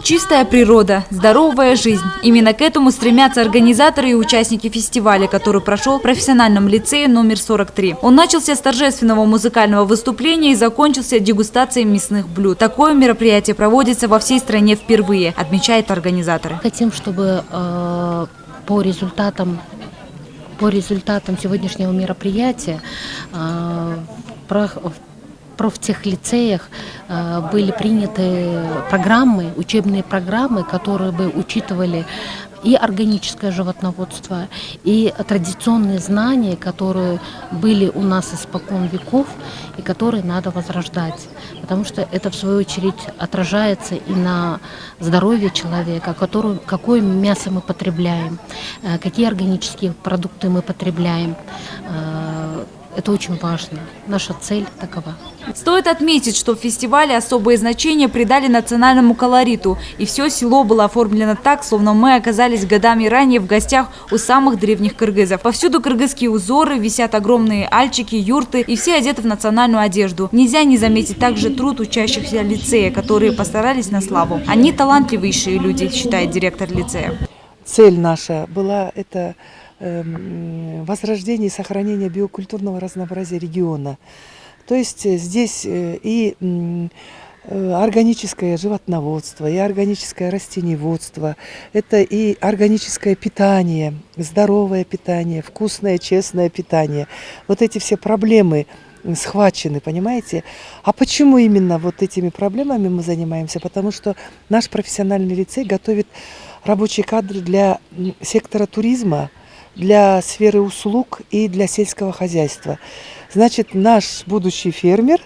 Чистая природа, здоровая жизнь. Именно к этому стремятся организаторы и участники фестиваля, который прошел в профессиональном лицее номер 43. Он начался с торжественного музыкального выступления и закончился дегустацией мясных блюд. Такое мероприятие проводится во всей стране впервые, отмечают организаторы. Хотим, чтобы по результатам сегодняшнего мероприятия в профтехлицеях были приняты программы, учебные программы, которые бы учитывали и органическое животноводство, и традиционные знания, которые были у нас испокон веков и которые надо возрождать. Потому что это, в свою очередь, отражается и на здоровье человека, какое мясо мы потребляем, какие органические продукты мы потребляем. Это очень важно. Наша цель такова. Стоит отметить, что в фестивале особое значение придали национальному колориту. И все село было оформлено так, словно мы оказались годами ранее в гостях у самых древних кыргызов. Повсюду кыргызские узоры, висят огромные альчики, юрты, и все одеты в национальную одежду. Нельзя не заметить также труд учащихся лицея, которые постарались на славу. Они талантливейшие люди, считает директор лицея. Цель наша была это возрождение и сохранение биокультурного разнообразия региона. То есть здесь и органическое животноводство, и органическое растениеводство, это и органическое питание, здоровое питание, вкусное, честное питание. Вот эти все проблемы схвачены, понимаете? А почему именно вот этими проблемами мы занимаемся? Потому что наш профессиональный лицей готовит рабочие кадры для сектора туризма, для сферы услуг и для сельского хозяйства. Значит, наш будущий фермер,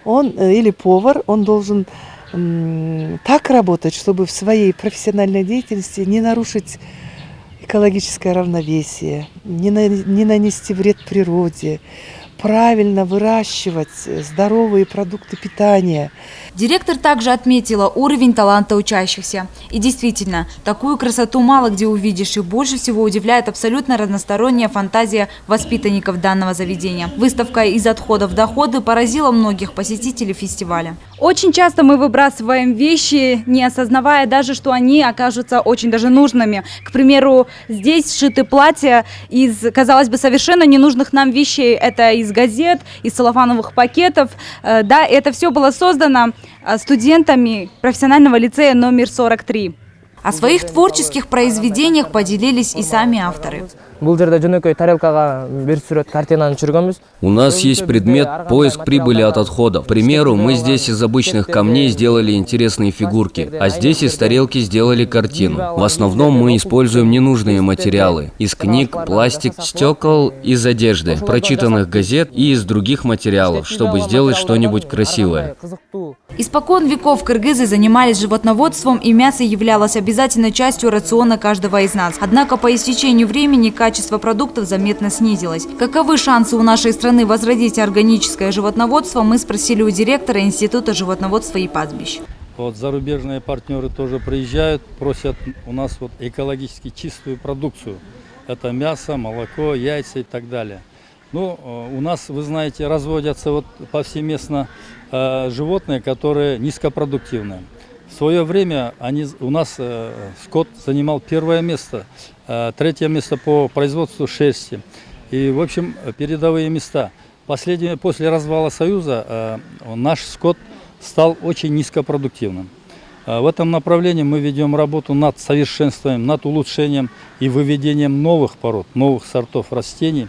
он или повар, он должен так работать, чтобы в своей профессиональной деятельности не нарушить экологическое равновесие, не нанести вред природе, правильно выращивать здоровые продукты питания. Директор также отметила уровень таланта учащихся. И действительно, такую красоту мало где увидишь, и больше всего удивляет абсолютно разносторонняя фантазия воспитанников данного заведения. Выставка «Из отходов в доходы» поразила многих посетителей фестиваля. Очень часто мы выбрасываем вещи, не осознавая даже, что они окажутся очень даже нужными. К примеру, здесь сшиты платья из, казалось бы, совершенно ненужных нам вещей. Это из газет, из целлофановых пакетов. Да, это все было создано студентами профессионального лицея номер 43. О своих творческих произведениях поделились и сами авторы. У нас есть предмет «Поиск прибыли от отходов». К примеру, мы здесь из обычных камней сделали интересные фигурки, а здесь из тарелки сделали картину. В основном мы используем ненужные материалы. Из книг, пластик, стекол, из одежды, прочитанных газет и из других материалов, чтобы сделать что-нибудь красивое. Испокон веков кыргызы занимались животноводством, и мясо являлось обязательной частью рациона каждого из нас. Однако по истечению времени качество продуктов заметно снизилось. Каковы шансы у нашей страны возродить органическое животноводство, мы спросили у директора Института животноводства и пастбищ. Вот зарубежные партнеры тоже приезжают, просят у нас вот экологически чистую продукцию. Это мясо, молоко, яйца и так далее. Ну, у нас, вы знаете, разводятся вот повсеместно животные, которые низкопродуктивные. В свое время у нас скот занимал первое место, третье место по производству шерсти. И, в общем, передовые места. После развала Союза наш скот стал очень низкопродуктивным. В этом направлении мы ведем работу над совершенствованием, над улучшением и выведением новых пород, новых сортов растений.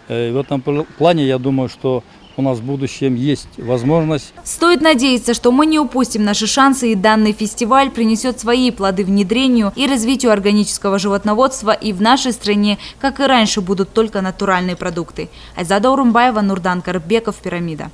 В этом плане, я думаю, что у нас в будущем есть возможность. Стоит надеяться, что мы не упустим наши шансы, и данный фестиваль принесет свои плоды внедрению и развитию органического животноводства, и в нашей стране, как и раньше, будут только натуральные продукты. Айзада Урумбаева, Нурдан Карбеков, Пирамида.